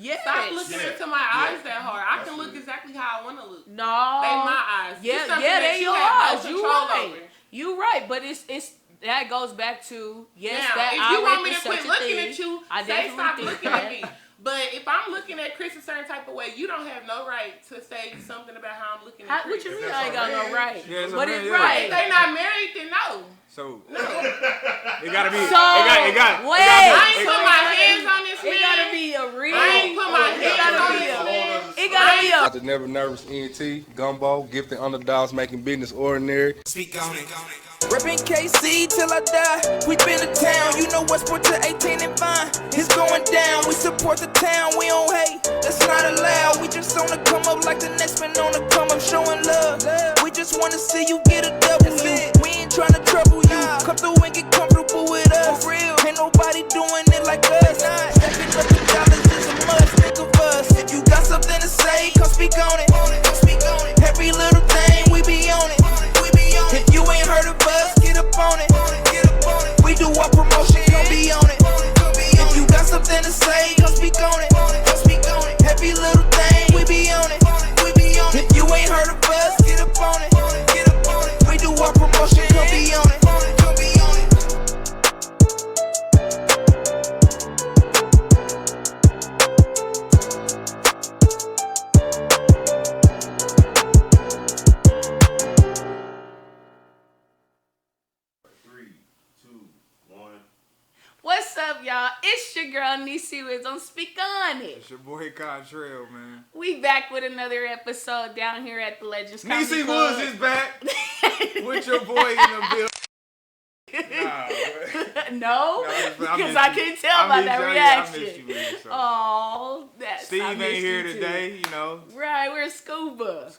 Yes. Stop looking into my eyes that hard. I can look exactly how I want to look. No. They my eyes. Yeah, they your have eyes. no You control right. over. You right. But it's that goes back to Now, that if you want me to quit looking at you, say stop looking at me. But if I'm looking at Chris a certain type of way, you don't have no right to say something about how I'm looking at Chris. What you mean I ain't got no right? Yeah, but it's If right. they not married, then no. So No. it gotta be. So it got. wait. I ain't put my hands on this man. It gotta be a real. I ain't put my hands on this man. It gotta be a. Dr. Never Nervous ENT, Gumbo, Gifted Underdogs, Making Business Ordinary. Speak on it. Reppin' KC till I die. We been to town, you know Westport to 18 and fine. It's going down, we support the town, we don't hate. That's not allowed. We just on the come up like the next man on the come up, showing love. We just wanna see you get a W. We ain't tryna trouble you. Come through and get comfortable with us. For real, ain't nobody doing it like us. Stacking up the dollars is a must. Think of us. If you got something to say, come speak on it. Every little thing, we be on it. If you ain't heard of us, get up on it. We do our promotion, don't be on it. If you got something to say, come speak on it. Every little thing, we be on it. If you ain't heard of us, get up on it. We do our promotion, don't be on it. What's up, y'all? It's your girl Nisi Wiz on Speak On It. It's your boy Contrail, man. We back with another episode down here at the Legends Comedy Nisi Club. Woods is back with your boy in the building. No, because I can't tell by that reaction. Oh, that's Steve ain't here today, you know. Right, we're Scuba.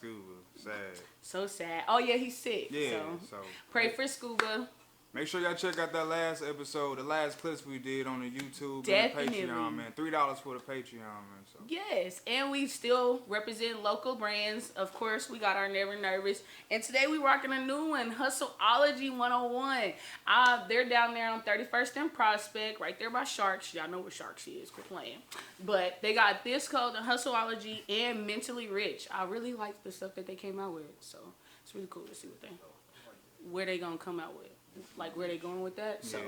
Sad. So sad. Oh yeah, he's sick. Yeah, so pray for Scuba. Make sure y'all check out that last episode, the last clips we did on the YouTube Definitely. and the Patreon, man. $3 for the Patreon, man. So. Yes, and we still represent local brands. Of course, we got our Never Nervous. And today we rocking a new one, Hustleology 101. They're down there on 31st and Prospect, right there by Sharks. Y'all know where Sharks is. Quit playing. But they got this called the Hustleology and Mentally Rich. I really like the stuff that they came out with. So it's really cool to see where they gonna come out with. Like where they going with that. So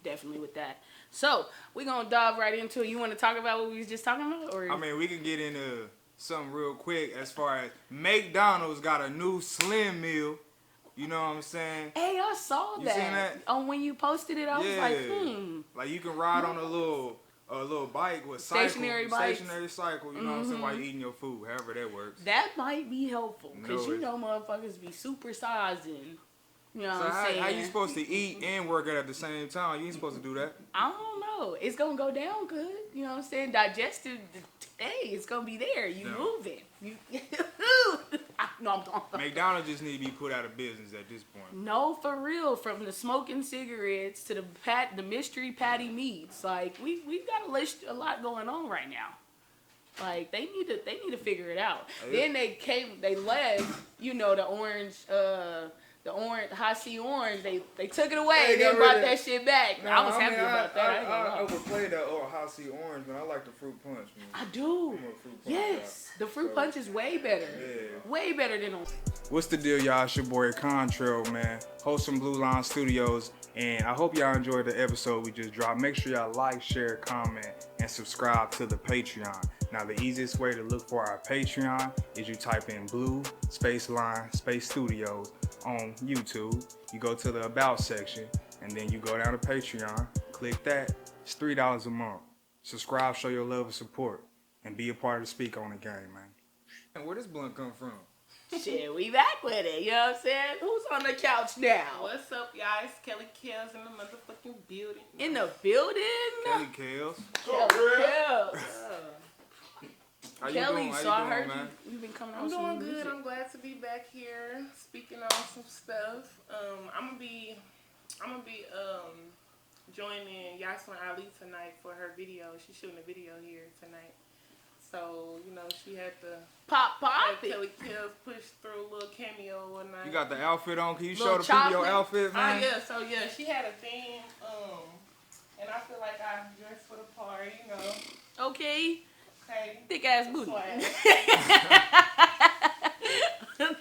definitely with that. So we're gonna dive right into it. You want to talk about what we was just talking about? Or I mean, we can get into something real quick as far as McDonald's got a new slim meal. You know what I'm saying? Hey, I saw You that. seen that? Oh, when you posted it, I was like, Like you can ride on a little bike with stationary cycle, you know what I'm saying, while you eating your food, however that works. That might be helpful because you know motherfuckers be supersizing. You know what I'm saying? How you supposed to eat and work out at the same time? You ain't supposed to do that. I don't know. It's gonna go down good. You know what I'm saying? Digestive, hey, it's gonna be there. You moving. You. No, I'm talking. McDonald's just need to be put out of business at this point. No, for real. From the smoking cigarettes to the mystery patty meats, like we got a lot going on right now. Like they need to figure it out. Then they left, you know, the orange high C orange, they took it away. They brought that shit back. No, I was happy about that. I overplayed that high C orange, but I like the fruit punch, man. I do. Yes, the fruit punch is way better. Yeah. Way better than orange. What's the deal, y'all? It's your boy Contrail, man. Host from Blue Line Studios. And I hope y'all enjoyed the episode we just dropped. Make sure y'all like, share, comment, and subscribe to the Patreon. Now, the easiest way to look for our Patreon is you type in Blue Space Line Space Studios on YouTube. You go to the About section, and then you go down to Patreon. Click that. It's $3 a month. Subscribe, show your love and support, and be a part of the Speak On the game, man. And where does blunt come from? Shit, we back with it. You know what I'm saying? Who's on the couch now? What's up, y'all? It's Kelly Kels in the motherfucking building. In the building? Kelly Kels. Kels. How you Kelly, doing? so I heard you've been coming on. I'm some doing good. music. I'm glad to be back here speaking on some stuff. I'm gonna be joining Yaslin Ali tonight for her video. She's shooting a video here tonight. So, you know, she had to pop Kelly Kels push through a little cameo or whatnot. You got the outfit on. Can you Little show the people your outfit, man? Yeah, she had a theme, and I feel like I dressed for the part, you know. Okay. Okay. Thick ass booty.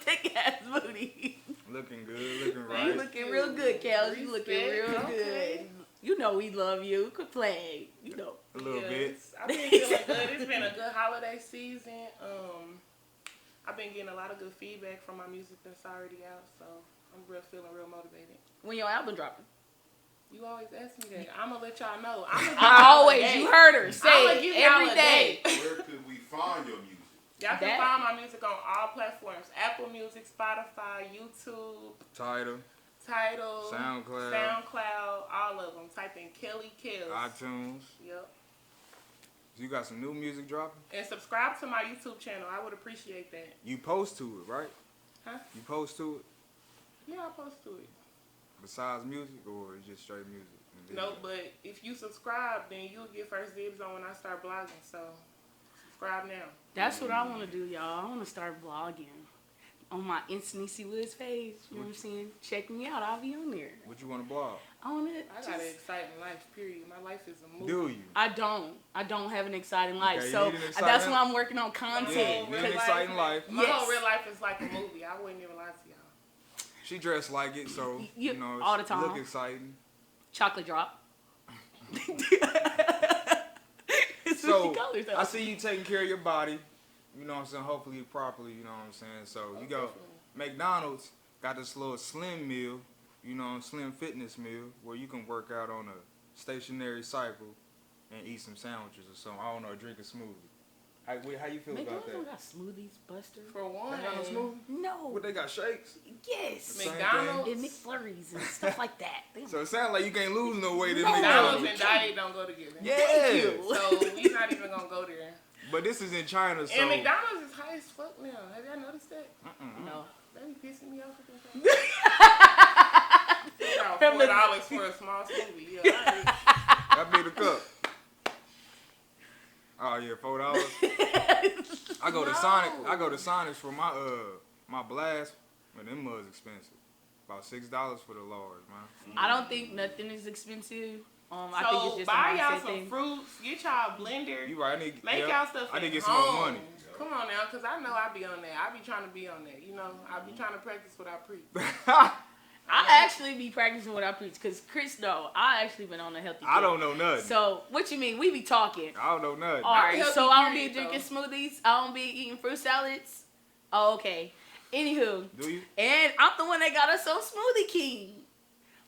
Thick ass booty. Looking good, looking You right. looking real good, Kels. You looking real Okay. good. You know we love you. Quit playing. You know. A little bit. I've been feeling good. It's been a good holiday season. I've been getting a lot of good feedback from my music that's already out, so I'm feeling real motivated. When your album dropping? You always ask me that. I'm gonna let y'all know. You heard her say it every day. Where could we find your music? Y'all can find my music on all platforms: Apple Music, Spotify, YouTube, Tidal, SoundCloud, all of them. Type in Kelly Kels. iTunes. Yep. You got some new music dropping? And subscribe to my YouTube channel. I would appreciate that. You post to it, right? Huh? You post to it? Yeah, I post to it. Besides music, or it's just straight music? No, but if you subscribe, then you'll get first dibs on when I start blogging. So subscribe now. That's what I want to do, y'all. I want to start vlogging on my Instancy Woods page. You know what I'm saying? Check me out. I'll be on there. What you want to blog? I want to. I got an exciting life, period. My life is a movie. Do you? I don't have an exciting life. Okay, so you need an exciting that's life? why I'm working on content. Yeah, you need an exciting life. My whole real life is like a movie. I wouldn't even lie to y'all. She dressed like it, so you know, all the time. Look exciting. Chocolate drop. So I see you taking care of your body. You know what I'm saying? Hopefully properly. You know what I'm saying? So you go. McDonald's got this little slim meal. You know, slim fitness meal where you can work out on a stationary cycle and eat some sandwiches or something. I don't know, drink a smoothie. How you feel about that? McDonald's got smoothies, Buster. For one. They got no smoothie? No. What, they got shakes? Yes. McDonald's. And McFlurries and stuff like that. So it sounds like you can't lose no weight. No. McDonald's and diet don't go together. Yeah. So we're not even going to go there. But this is in China, so... And McDonald's is high as fuck now. Have y'all noticed that? No. They be pissing me off with that. $4 for a small smoothie. Yeah, That be the cup. Oh yeah, $4. I go to Sonic. I go to Sonic's for my my blast. Man, them mugs expensive. About $6 for the large, man. I don't think nothing is expensive. I so think it's just buy a y'all mindset some thing. fruits. Get y'all a blender. You right. I need Make y'all stuff I need to get at some home. more money. Come on now, because I know I be on that. I be trying to be on that. You know, I be trying to practice what I preach. I actually be practicing what I preach because Chris, though, I actually been on a healthy kick. I don't know nothing. So, what you mean? We be talking. I don't know nothing. All right, so I don't be period, drinking smoothies. I don't be eating fruit salads. Oh, okay. Anywho. Do you? And I'm the one that got us on Smoothie King.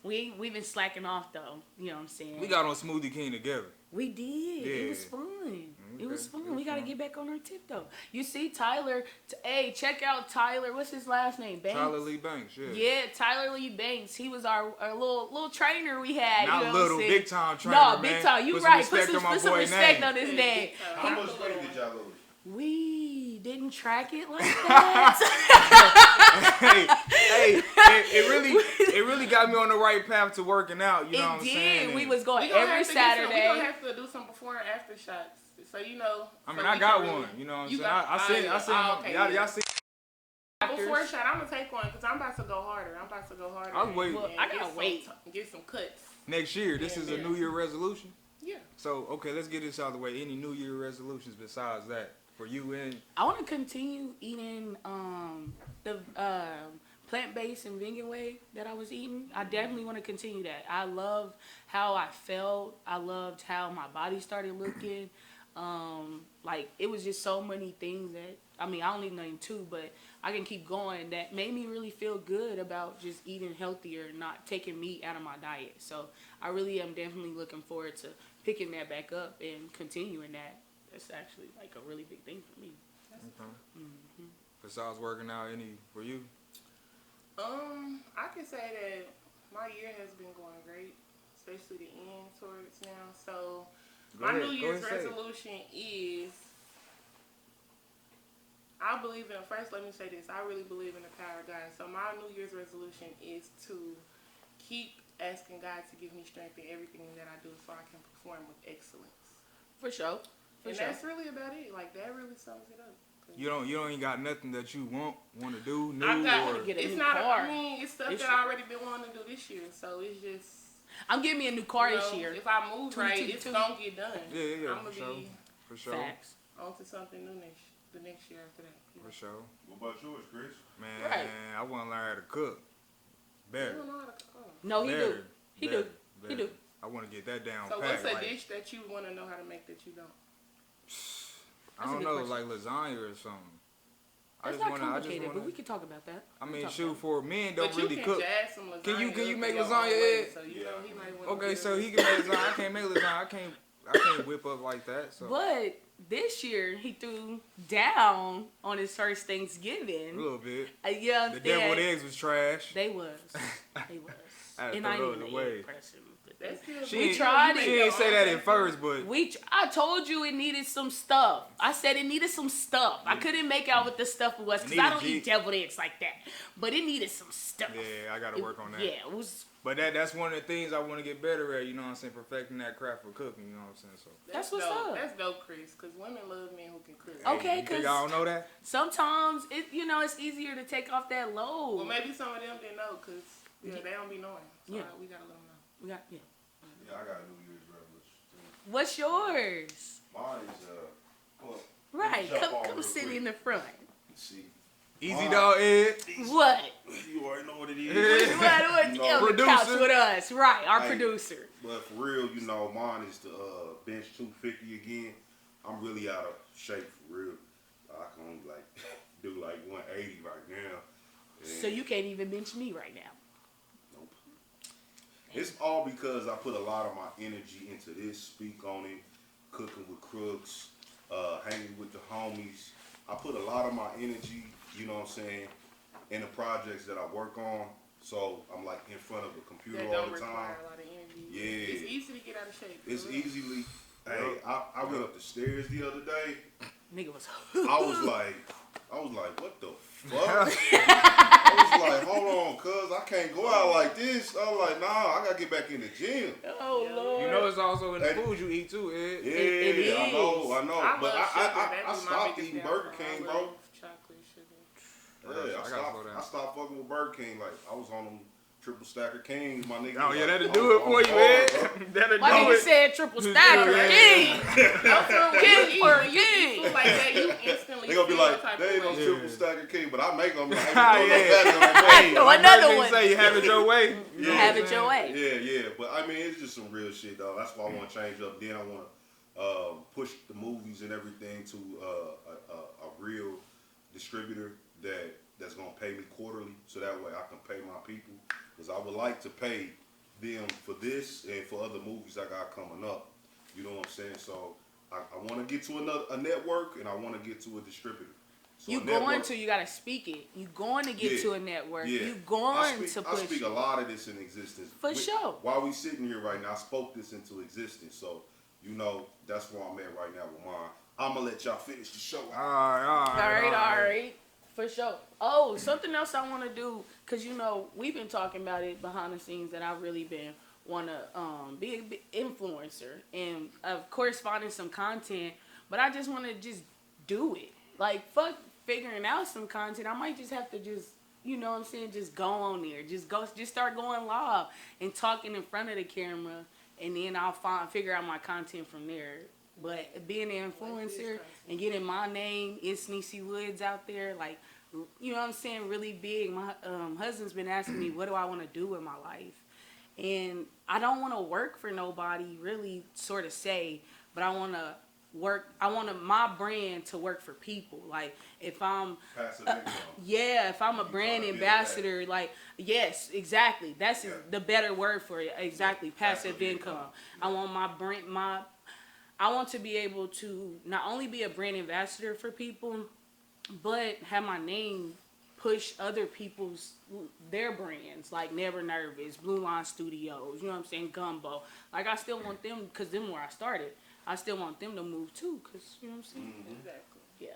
We've been slacking off, though. You know what I'm saying? We got on Smoothie King together. We did. Yeah. It was fun. It was fun. We got to fun. get back on our tip, though. You see, Tyler. Hey, check out Tyler. What's his last name? Banks? Tyler Lee Banks, yeah. Yeah, Tyler Lee Banks. He was our little trainer we had. Not you know little, what I'm big time trainer, No, man. big time. You Put right. Some respect Put some respect on his name. How much weight did y'all lose? We didn't track it like that. hey, it really got me on the right path to working out. You know what I'm saying? We was going We gonna every have to Saturday. We're going to have to do some before and after shots. So, you know. I mean, so I got one. You know what I'm saying? I seen. Y'all see. Before a shot, I'm going to take one because I'm about to go harder. I was waiting. Well, I gotta wait. Get some cuts. Next year, this is a New Year resolution. Yeah. So, okay, let's get this out of the way. Any New Year resolutions besides that for you and? I want to continue eating the plant-based and vegan way that I was eating. I definitely want to continue that. I love how I felt. I loved how my body started looking. Like, it was just so many things that, I mean, I only named two, but I can keep going, that made me really feel good about just eating healthier, not taking meat out of my diet. So I really am definitely looking forward to picking that back up and continuing that. That's actually like a really big thing for me. Okay. Mm-hmm. Besides working out, any for you? I can say that my year has been going great, especially the end towards now. So my New Year's resolution is, I believe in, first let me say this, I really believe in the power of God. So my New Year's resolution is to keep asking God to give me strength in everything that I do so I can perform with excellence. For sure. That's really about it. Like, that really sums it up. You don't ain't got nothing that you want to do new It's not car. I mean, it's stuff that I already been wanting to do this year. So it's just, I'm getting me a new car this year. If I move right, it's gonna get done. Yeah, I'm gonna for sure. Facts. on to something new the next year after that. For sure. What about yours, Chris? Man, Right. I want to learn how to cook You better. don't know how to cook. No, he do. Better, He better, do. He better. do. I want to get that down So pat. what's a Like, dish that you want to know how to make that you don't? I That's a don't good know, question. like lasagna or something. It's not complicated, but we can talk about that. I We mean, can talk shoot, about for men don't But really you can cook. jazz some lasagna. Can you up make your own lasagna, way, Ed? So you know he might want Okay, so he can make lasagna. I can't make lasagna. I can't whip up like that. So But this year he threw down on his first a Thanksgiving. little bit. You understand? The deviled eggs was trash. They was. They was. I had to And I throw didn't those even away. impress him. That's still She We ain't- tried it. She didn't say that at first, but I told you it needed some stuff. I said it needed some stuff. I couldn't make out what the stuff was because I Needed don't G- eat deviled eggs like that. But it needed some stuff. yeah, I gotta work on that. Yeah, it was. But that's one of the things I want to get better at. You know what I'm saying? Perfecting that craft for cooking. You know what I'm saying? So. That's what's dope. up. That's dope, Chris, because women love men who can cook. Okay, You think I don't know that? sometimes it's easier to take off that load. Well, maybe some of them didn't know, because they don't be knowing. So Yeah. we got to let them know. We got, Yeah, I got a New Year's resolution too. What's yours? Mine is well, Right, jump on come real sit quick. in the front. See, Easy Mine- dog, Ed. What? you already know what it is. What? You On know, the couch producer. with us, right? Our Hey. producer. But for real, you know, mine is to bench 250 again. I'm really out of shape for real. I can only like do like 180 right now. And So you can't even bench me right now. Nope. It's all because I put a lot of my energy into this, speak on it, cooking with crooks, hanging with the homies. I put a lot of my energy, you know what I'm saying, in the projects that I work on. So I'm like in front of a computer That all don't the time. require a lot of energy. Yeah. It's easy to get out of shape. for It's real. easily, hey, I went up the stairs the other day. Nigga was. I was like, what the fuck? I was like, hold on, cuz I can't go out like this. I was like, nah, I gotta get back in the gym. Oh Lord. You know it's also in the Hey. food you eat too, Ed. Yeah, It I know. I But love sugar. I That be my stopped biggest eating downfall. Burger King, I bro. love chocolate sugar. Yeah, I gotta slow down. I stopped fucking with Burger King. Like I was on them triple stacker Kings, my nigga. Oh yeah, Like, that'll I do was it for on you, hard, Ed. That'll My do nigga it. said triple stacker. Yeah. King. King for you king. feel like that, you instantly They gonna be feel like, type they ain't of no way. triple stacker King, but I make them like, Ah, hey, yeah. Throw Like another Burger one. King say, you have it your way. You know what Have I'm it your saying? way. Yeah. But I mean, it's just some real shit, though. That's why I want to change up. Then I want to push the movies and everything to a real distributor that's gonna pay me quarterly, so that way I can pay my people. Because I would like to pay them for this and for other movies I got coming up. You know what I'm saying? So I want to get to a network, and I want to get to a distributor. So You a network- going to, you gotta speak it. You going to get Yeah. to a network. Yeah. You going I to speak push. a lot of this in existence. For sure. While we sitting here right now, I spoke this into existence. So, you know, that's where I'm at right now with mine. I'm going to let y'all finish the show. All All right. For sure. Oh, something else I want to do, because, you know, we've been talking about it behind the scenes that I've really been want to be a big influencer. And, of course, finding some content. But I just want to just do it. Like, fuck figuring out some content. I might just have to just, you know what I'm saying, just go on there. Just start going live and talking in front of the camera. And then I'll figure out my content from there. But being an influencer and getting my name, It's Niecy Woods out there, like, you know what I'm saying, really big. My husband's been asking me, what do I want to do with my life? And I don't want to work for nobody, really, sort of say, but I want to work. I want my brand to work for people. Like, if I'm, Passive income. yeah, if I'm a brand trying to build ambassador, like, yes, exactly. That's Yeah. the better word for it. Exactly, passive income. I want my brand, I want to be able to not only be a brand ambassador for people, but have my name push other people's, their brands, like Never Nervous, Blue Line Studios, you know what I'm saying, Gumbo. Like, I still want them, because them where I started, I still want them to move too, because, you know what I'm saying? Exactly. Yeah.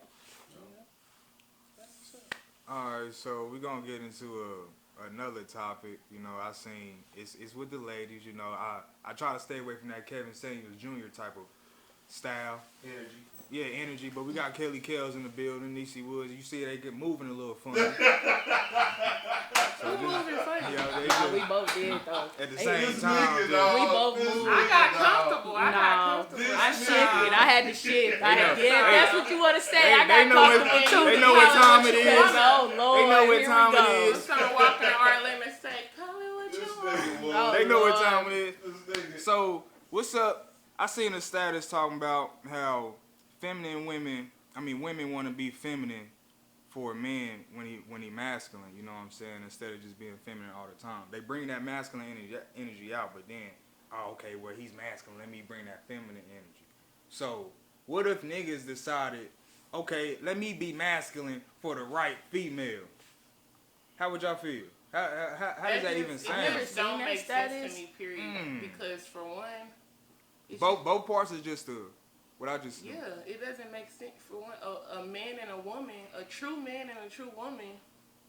All right, so we're going to get into another topic. You know, I seen, it's with the ladies, you know. I try to stay away from that Kevin Samuels Jr. type of style. Energy. Yeah, energy. But we got Kelly Kels in the building, Niecy Woods. You see they get moving a little funny. Who moving funny? Yeah, they Nah, we just, both did though. at the They- same This time. nigga, just- dog. We both This moved. I nigga, got dog. comfortable. I got No, comfortable. I shifted. I had to shift. I had, Hey, yeah, hey, that's what you want to say. they I got know what- comfortable too. they know what time it is. Oh Lord, They know what here time we it go. is. I'm trying to walk in our limit and say, call me what This you want. nigga, boy. Oh, They know what Lord. time it is. This nigga. So, what's up? I seen a status talking about how women want to be feminine for a man when he masculine, you know what I'm saying, instead of just being feminine all the time. They bring that masculine energy out, but then, oh, okay, well, he's masculine, let me bring that feminine energy. So, what if niggas decided, okay, let me be masculine for the right female? How would y'all feel? How does that even It sound? just Seen don't that make sense status? to me, period. Mm. Because for one, it's Both parts is just what I just yeah, it doesn't make sense for one. A man and a woman, a true man and a true woman,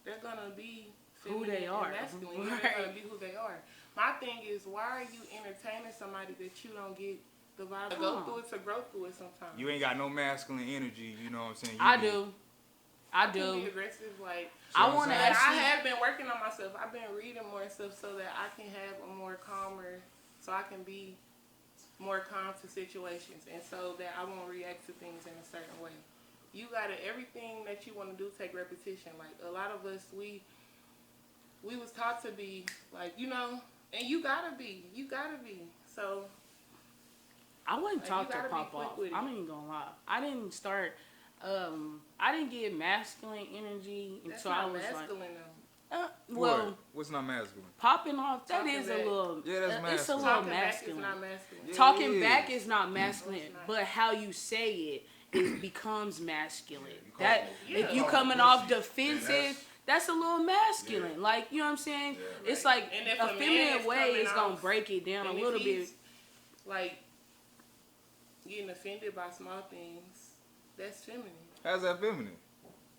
they're gonna be Who feminine they are. and masculine. Right. They're gonna be who they are. My thing is, why are you entertaining somebody that you don't get the vibe to go through it, to grow through it sometimes? You ain't got no masculine energy, you know what I'm saying? You I be- do. I can be aggressive, like. I want to But I actually. have been working on myself. I've been reading more stuff so that I can have a more calmer, so I can be more calm to situations, and so that I won't react to things in a certain way. You gotta, everything that you want to do take repetition. Like a lot of us, we was taught to be like, you know, and you gotta be. So I wasn't Like, taught you to gotta be pop quick off. with it. I'm not even gonna lie. I didn't start. I didn't get masculine energy that's until I not was masculine like, though. well, What? What's not masculine? popping off. That Talking is back. a little. Yeah, that's It's a masculine. little Talking back is masculine. not masculine. Yeah. Talking it back is. is not masculine, No, it's not. but how you say it becomes masculine. you call That it- Yeah. if you call it coming pussy, off and defensive, that's a little masculine. Yeah. Like, you know what I'm saying? Yeah. It's like And if a a man feminine is way coming is gonna off- break it down a And if little bit. he's, like, getting offended by small things, that's feminine. How's that feminine?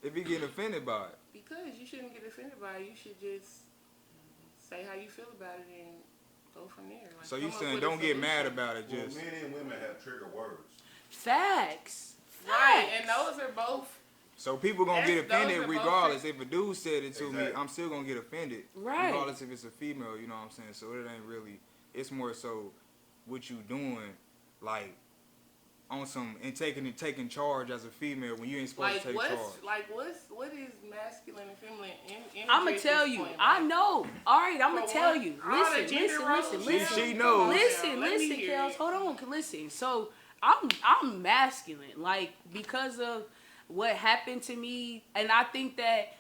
If you getting offended by it. Because you shouldn't get offended by it. You should just say how you feel about it and go from there. Like, So you come up saying with a don't get mad solution. about it, Well, just men and women have trigger words. Facts. Right, Facts. and those are both. so people gonna get Those offended are both regardless. If a dude said it to me, Exactly. I'm still gonna get offended. Right. Regardless if it's a female, you know what I'm saying? So it ain't really, it's more so what you doing, like on some, and taking charge as a female when you ain't supposed Like to take what is masculine and feminine? I'm gonna tell you. I know. All right, I'm gonna For tell one, you. all the Listen, gender roles, listen. She knows. Listen, Let me listen, hear Kels. it. Hold on, listen. So I'm masculine, like because of what happened to me, and I think that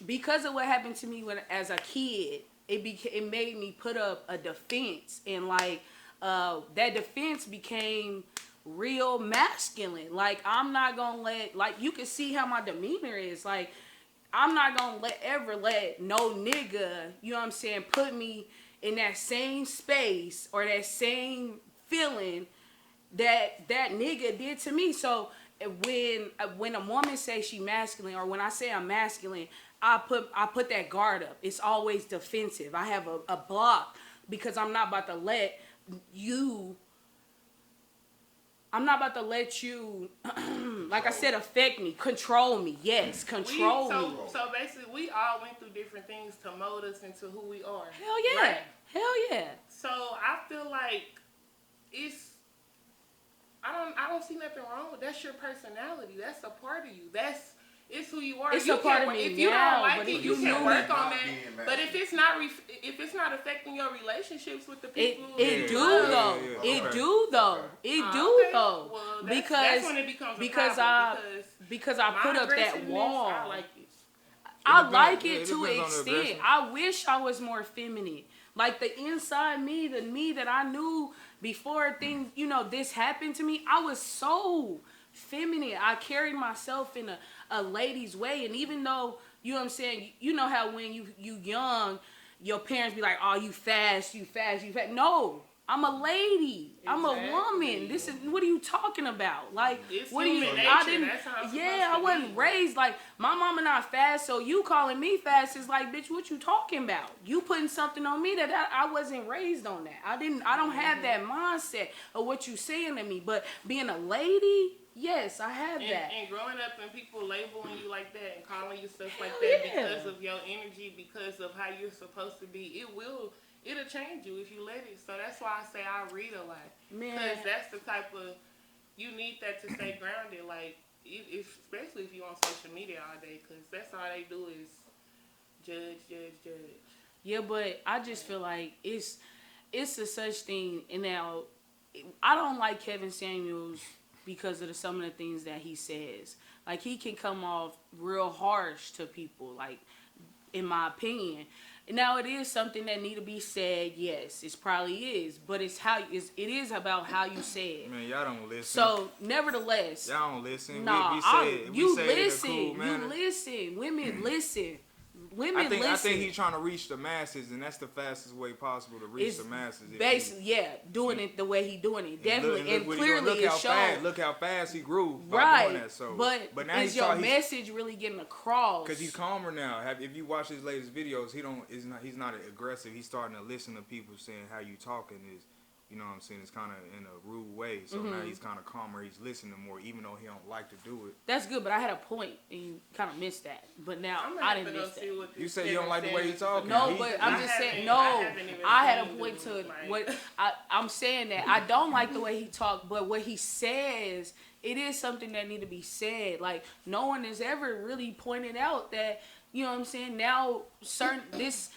because of what happened to me when as a kid, it made me put up a defense, and like that defense became real masculine. Like I'm not gonna let, like you can see how my demeanor is. Like I'm not gonna ever let no nigga, you know what I'm saying, put me in that same space or that same feeling that nigga did to me. So when a woman says she masculine, or when I say I'm masculine, I put that guard up. It's always defensive. I have a block because I'm not about to let you, like I said, affect me, control me. Yes, control me. So basically, we all went through different things to mold us into who we are. Hell yeah. Right? Hell yeah. So I feel like I don't see nothing wrong with that's your personality. That's a part of you. It's who you are. It's you a part can, of me if you now, don't like but it, if you you can knew work me- on Not that. being But if it's not affecting your relationships with the It people, it do Yeah, though. yeah, It okay. do though. It Oh, do okay. though. Well, because that's when it becomes a because problem, because I put my up that aggressiveness, wall. I like it. I depends- like yeah, it it to an depends on the extent. aggression. I wish I was more feminine. Like the inside me, the me that I knew before things, this happened to me, I was so feminine. I carried myself in a lady's way. And even though, you know what I'm saying, you know how when you young, your parents be like, oh, you fast. No, I'm a lady. I'm a Exactly. woman. This is what are you talking about? Like, It's what do you? human I nature. didn't. That's how it's Yeah, supposed I to wasn't be. raised like my mama not fast. So you calling me fast is like, bitch, what you talking about? You putting something on me that I wasn't raised on that. I don't have that mindset of what you saying to me. But being a lady, yes, I have that. And growing up and people labeling you like that and calling you stuff like Hell that yeah. because of your energy, because of how you're supposed to be, it'll change you if you let it. So that's why I say I read a lot. Man. Because that's the type of, you need that to stay grounded. Like, especially if you're on social media all day, because that's all they do is judge. Yeah, but I just feel like it's a such thing. And now, I don't like Kevin Samuels because of some of the things that he says. Like, he can come off real harsh to people, like, in my opinion. Now, it is something that need to be said, yes, it probably is, but it is about how you say it. Man, y'all don't listen. So, nevertheless, Y'all don't listen. nah, we say it. you We say it in a listen, cool manner. you listen, women listen. I think he's trying to reach the masses, and that's the fastest way possible to reach the masses. Basically, yeah, doing it the way he doing it, definitely, and clearly it shows. Look how fast he grew by Right, doing that. So, but now is your message really getting across? Because he's calmer now. If you watch his latest videos, he's not aggressive. He's starting to listen to people saying how you talking is. You know what I'm saying? It's kind of in a rude way. So now he's kind of calmer. He's listening more, even though he don't like to do it. That's good, but I had a point, and you kind of missed that. But now I didn't miss that. You said you don't like the way he talking. No, but I'm just saying, I had a point to what I'm saying that I don't like the way he talked, but what he says, it is something that need to be said. Like, no one has ever really pointed out that, you know what I'm saying, now this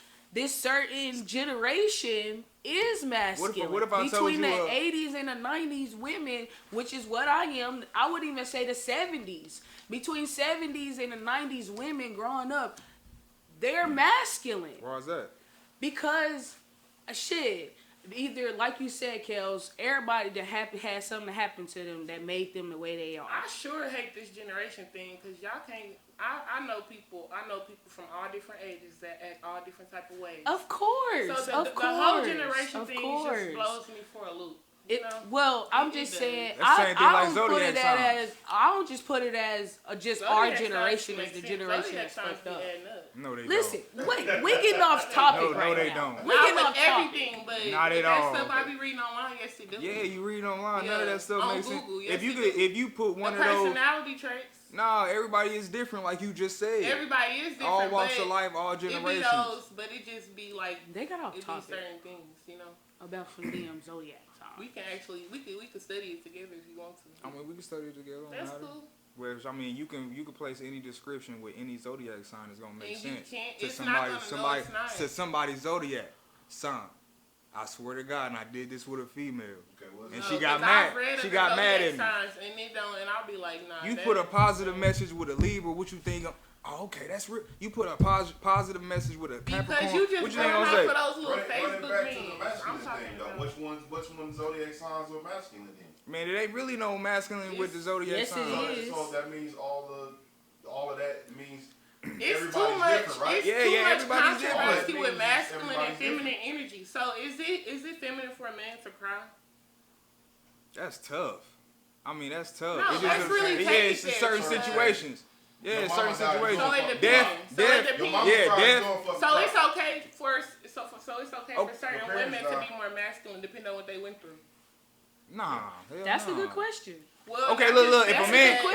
certain generation is masculine. What if I told Between you, the 80s and the 90s women, which is what I am, I would even say the 70s. Between 70s and the 90s women growing up, they're masculine. Why is that? Because, shit, either, like you said, Kels, everybody that had something happen to them that made them the way they are. I sure hate this generation thing because y'all can't. I know people from all different ages that act all different type of ways. Of course, So the of course, whole generation of thing course. just blows me for a loop. You know? Well, I'm It just does. saying, That's the same thing I like don't put zodiac it signs. as, I don't just put it as just our Zodiac generation signs is the make generation sense. that's Zodiac fucked signs up. be adding up. No, they Listen, don't. wait, we getting off topic No, right they now. don't. We Not getting with off topic. everything, but Not at that all. stuff I be reading online, yes it do. Yeah, you read online. None of Yeah, that stuff on makes sense. Google, yes, If you it could, do. if you put one The of those, personality traits. nah, everybody is different, like you just said. Everybody is different. All walks but of life, all it be generations. those, but it just be like They got off it be topic certain things, you know. about some damn zodiac signs. We can actually we could study it together if you want to. I mean, we can study it together. That's cool. Which I mean, you can place any description with any zodiac sign is gonna make And you sense can't- to it's not somebody it's not. to somebody's zodiac sign. I swear to God, and I did this with a female, Okay, what's and up? she got 'cause mad. I've read She of got the mad zodiac at me. signs, and it don't, and I'll be like, nah. You that- put a positive message with a Libra, what you think? Oh, okay, that's real. You put a positive message with a Capricorn. because you just what you going think I'm off gonna for say? those little Running Facebook back to the memes. masculine I'm talking thing, though. about. Which one zodiac signs are masculine in? Man, it ain't really no masculine with the zodiac Yes, it signs. is. So that means all of that means It's too everybody's much. different, right? It's Yeah, too yeah, much everybody's controversy different. with masculine and Everybody's feminine energy. So is it feminine for a man to cry? That's tough. I mean, that's tough. No, It that's really yeah, taking it's in care certain of you. situations. Yeah, Your in mama certain got it. situations. So it depends. Death, So it death, depends. Your mama yeah, cried, death. you don't So fucking it's cry. okay for certain Oh, women to parents be more masculine depending on what they went through. Nah, hell That's a nah. good question. Well, Okay, not look. just If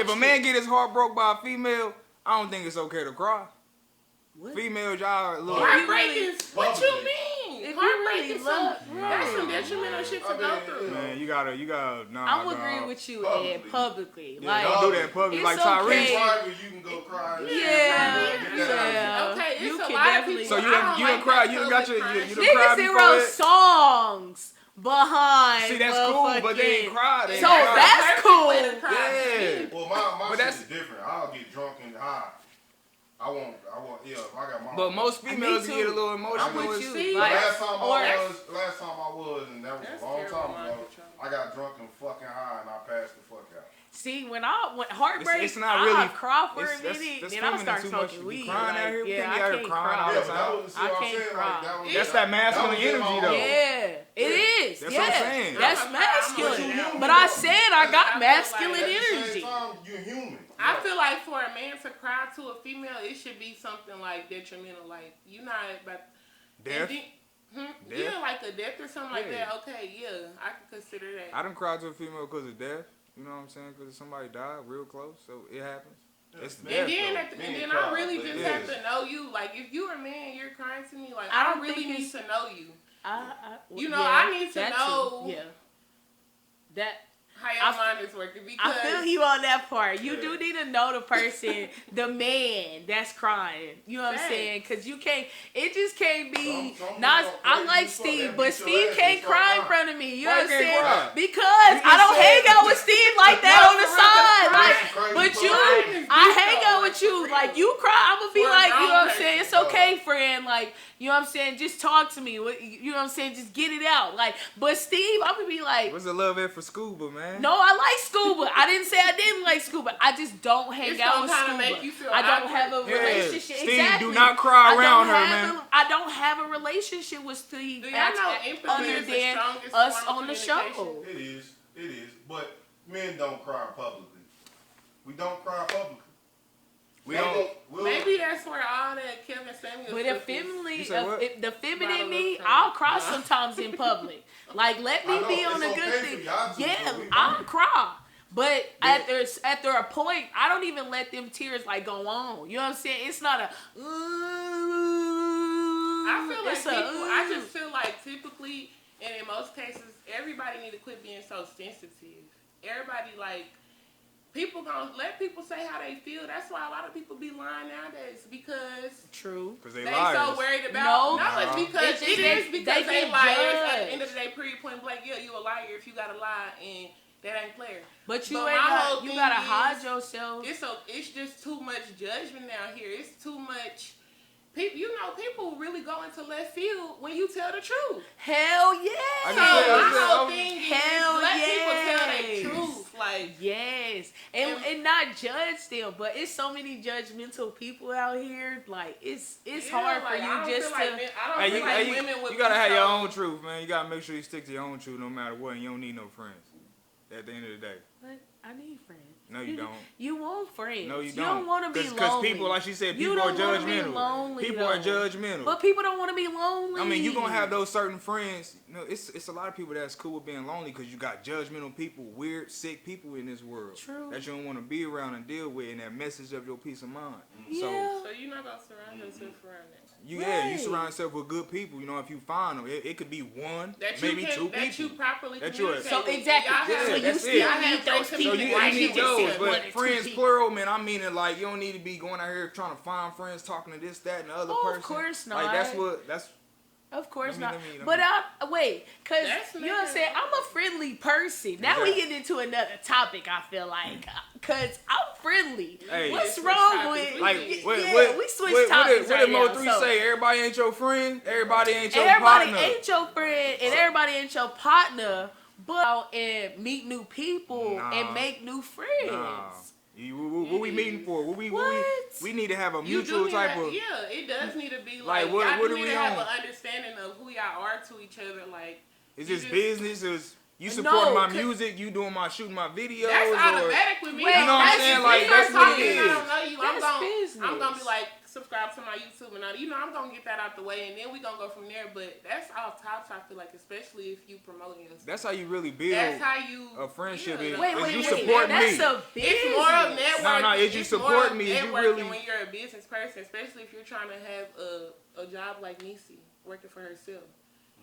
that, a man get his heart broke by a female, I don't think it's okay to cry. What? Females, y'all are a little. heartbreak really- is what you mean. If you Heartbreak really is love- that's some detrimental shit to I go mean, through. Man, you gotta. Nah, I'm dog. agree with you, Publicly. Ed, publicly. Yeah, Like, don't do that in public. it's Like okay. Tyrese. Private, you can go cry. and shit. Yeah. Okay, it's You a can lot of definitely- people. So you done cried. You done got your. You done cried Niggas before wrote that? songs behind. See, that's cool, but they ain't motherfucking- cried. They So ain't cried. that's cool. Yeah. Well, my But shit that's- is different. I'll get drunk and high. I want, yeah, if I got my. But most females too. get a little I'm emotional. with you. See, Like, last time or- I was, and that was That's a long terrible time mind ago. control. I got drunk and fucking high, and I passed the fuck out. See, when heartbreak, It's not really. I cry for a That's minute, that's then I feminine start too much. smoking You weed. crying out Like, here? We yeah, think I you out here can't crying cry. all Yeah, the but time. that was, see I what I'm can't saying? cry. Like, that was, That's that masculine was in my energy, though. world. Yeah, it is. That's yeah. what I'm saying. That's I'm masculine. a- But I said I got I feel masculine like At the energy. same time, you're human. I feel like for a man to cry to a female, it should be something like detrimental, like you not about Death? Death? Death? Yeah, like a death or something like Yeah. that. Okay, yeah, I can consider that. I done cried to a female because of death. You know what I'm saying? Because somebody died real close, so it happens. It's death, And then, though. and then cry, I really but just it have is. to know you. Like, if you're a man, you're crying to me. Like, I I don't really think need to know you. You know, yeah, I need to that know too. Yeah. That how your mind is working because I feel you on that part. You Yeah. do need to know the person, the man that's crying. You know what I'm Facts. saying? Because you can't. It just can't be. Some Not. girls I crazy like as fuck. Steve, They but beat your Steve ass can't and start cry in crying. front of me. You know Why what I'm can't saying? cry? Because You I don't just hang said- out with Steve like that No, on the for real, 'cause side. crying Like, is crazy, but but you, crying is I deep, hang though, out like, with you. for real. Like you cry, I'm gonna be For a like, you know grown what I'm saying? It's person. okay, friend. Like, you know what I'm saying? Just talk to me. You know what I'm saying? Just get it out. Like, but Steve, I'm gonna be like. What's the love at for scuba, man? No, I like scuba. I didn't say I didn't like scuba. I just don't hang It's out gonna with kinda scuba. make you feel I don't awkward. have a Yeah, relationship. Steve, Exactly. do not cry I don't around her, have man. I don't have a relationship with Steve. Do y'all know other empathy is the than strongest us form of on the communication? show. It is. But men don't cry publicly. We don't cry publicly. We don't. Maybe that's where all that Kevin Samuels But stuff if is. feminine, You said what? if the feminine Bottle me, of I'll cry. cry sometimes in public. Like let me I know, be on it's a good okay thing. for y'all to, Yeah, but we I'll don't. cry. But after a point, I don't even let them tears like go on. You know what I'm saying? It's not a. I feel like it's a, people. I just feel like typically, and in most cases, everybody need to quit being so sensitive. Everybody like. People gonna let people say how they feel. That's why a lot of people be lying nowadays because True. Because they they liars. so worried about. No. No, it's because It's it just is they because they get liars. At judged. the end of the day, period, point blank. Yeah, you a liar if you gotta lie, and that ain't fair. But you But ain't my got, whole you thing gotta is- hide yourself. It's just too much judgment out here. It's too much. People really go into left field when you tell the truth. Hell yeah. I So just said- my whole oh, thing is hell let people tell yes. their truth. Like Yes, and not judge them, but it's so many judgmental people out here. Like it's yeah, hard like, for I you don't just feel to. like men- I don't Hey, feel you, like hey, women would you gotta be have your so- own truth, man. You gotta make sure you stick to your own truth no matter what, and you don't need no friends. At the end of the day. But I need friends. No, you don't. You want friends. No, you You don't. don't want to be lonely. Because people, like she said, You people are don't wanna be judgmental. lonely, People are though. judgmental. But people don't want to be lonely. I mean, you gonna have those certain friends. You know, it's a lot of people that's cool with being lonely because you got judgmental people, weird, sick people in this world. True. That you don't want to be around and deal with, and that messes up your peace of mind. Yeah. So you're not gonna surround yourself around that. You Right. surround yourself with good people. You know, if you find them, it could be one, That you maybe can, two that you people. properly That you are- communicate So with. exactly. Y'all have- Yeah, so you that's still it. Y'all have need those great people. So you, Why you you need just those, said one or but two friends people. plural, man. I mean it like you don't need to be going out here trying to find friends talking to this, that, and the other Oh, of person. course Like that's not. that's Of course Let not. me- let me- But wait, cause That's you know what I'm not- saying. I'm a friendly person. Now we get into another topic. I feel like, cause I'm friendly. Hey. What's Switch wrong topics. with? like yeah, we switched topics what right did Mo now. 3 So, say? Everybody ain't your friend. Everybody ain't your everybody partner. ain't your friend, and everybody ain't your partner. But out and meet new people Nah. and make new friends. Nah. What we meeting for? What What? we need to have a You mutual do need type to, of. yeah, it does need to be Like, like, what- y'all what do are need we to have on? an understanding of who y'all are to each other. Like, Is you this just- business? Is you No, supporting my 'cause- music? You doing my shooting my videos? that's or automatic with me. Wait, You know what I'm That's saying? just Like, me that's what talking it and I is. don't know you. That's I'm business. gonna be like, subscribe to my YouTube and all. You know, I'm gonna get that out the way, and then we gonna go from there. But that's off tops. I feel like, especially if you promoting yourself. That's how you really build That's how you a friendship. yeah, is Wait, is wait, you wait. support That's me. a business. It's more of networking. No, is you It's support more of me, is you networking really- when you're a business person, especially if you're trying to have a job like Nisi working for herself.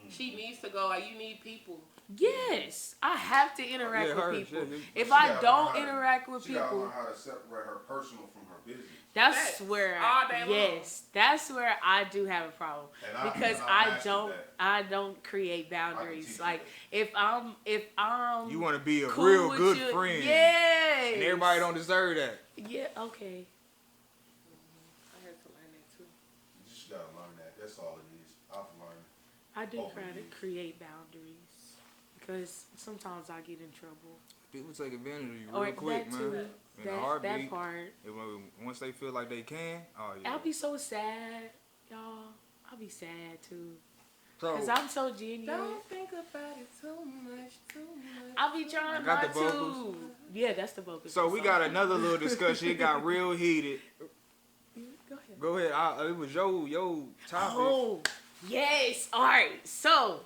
She needs to go. Like, you need people. Yes, I have to interact Yeah, with her, people. yeah, If She I gotta don't learn how to- interact with She gotta people, learn how to separate her personal from her business. that's Facts. where All day long. yes, that's where I do have a problem And because I I mastered don't that. I don't create boundaries. teach Like you if I'm You want to be a cool real with good you, friend. yes, And everybody don't deserve that. Yeah, okay. I had to learn that too. You just gotta learn that. That's all it is. I've learned. I do Over try to years. create boundaries because sometimes I get in trouble. People take advantage of you Or real quick, that too. man. In a That heartbeat. part. Once they feel like they can, oh yeah. I'll be so sad, y'all. I'll be sad too. Cause I'm so genuine. Don't think about it too much. I'll be trying got not the vocals. to. Yeah, that's the vocals. So we got another little discussion. It got real heated. Go ahead. Go ahead. It was your topic. Oh, yes. All right. So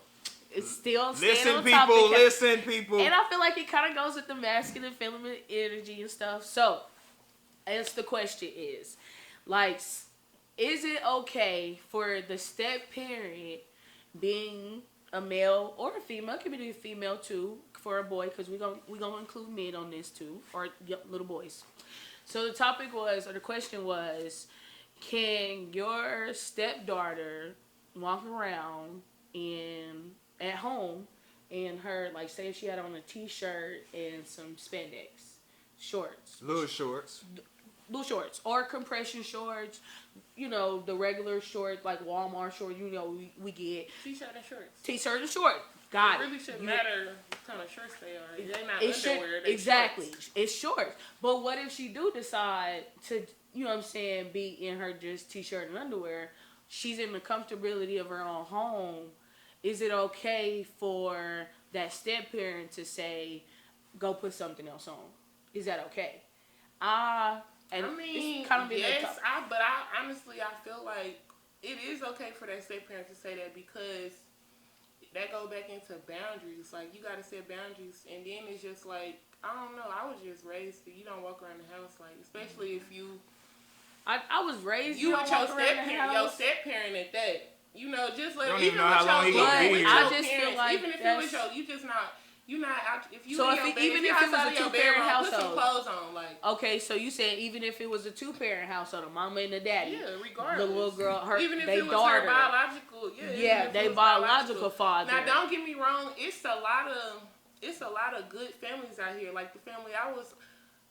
it's still staying Listen, on people. topic. Listen, people. And I feel like it kind of goes with the masculine, feminine energy and stuff. So, as the question is, like, is it okay for the step parent being a male or a female? It could be a female too for a boy, because we gonna include men on this too, or little boys. So the topic was, or the question was, can your stepdaughter walk around at home and her, like, say if she had on a t-shirt and some spandex shorts, Little shorts. or compression shorts, the regular shorts, like Walmart shorts, we get T-shirt and shorts. t-shirt and short. It Got it. really shouldn't matter what kind of shorts they are. They're not It should, underwear. They exactly. shorts. It's shorts. But what if she do decide to, be in her just t-shirt and underwear? She's in the comfortability of her own home. Is it okay for that step parent to say, go put something else on? Is that okay? And I mean, it's kind of been yes, but I honestly feel like it is okay for that step parent to say that, because that go back into boundaries. Like, you gotta set boundaries, and then it's just like, I don't know. I was just raised that you don't walk around the house, like, especially if you. I was raised. You with your step parent, your step parent at that. Just let Don't even even know how long he with gonna be your here. I just parents, feel like even if it was you're not out. If you So in if your it- bed, even you if it was outside a of your two-parent bedroom, put some household. clothes on, like. Okay, so you saying even if it was a two-parent household, a mama and a daddy, Yeah, regardless. the little girl, even if they it was daughter, her biological, they biological father. Now, don't get me wrong. It's a lot of good families out here. Like the family I was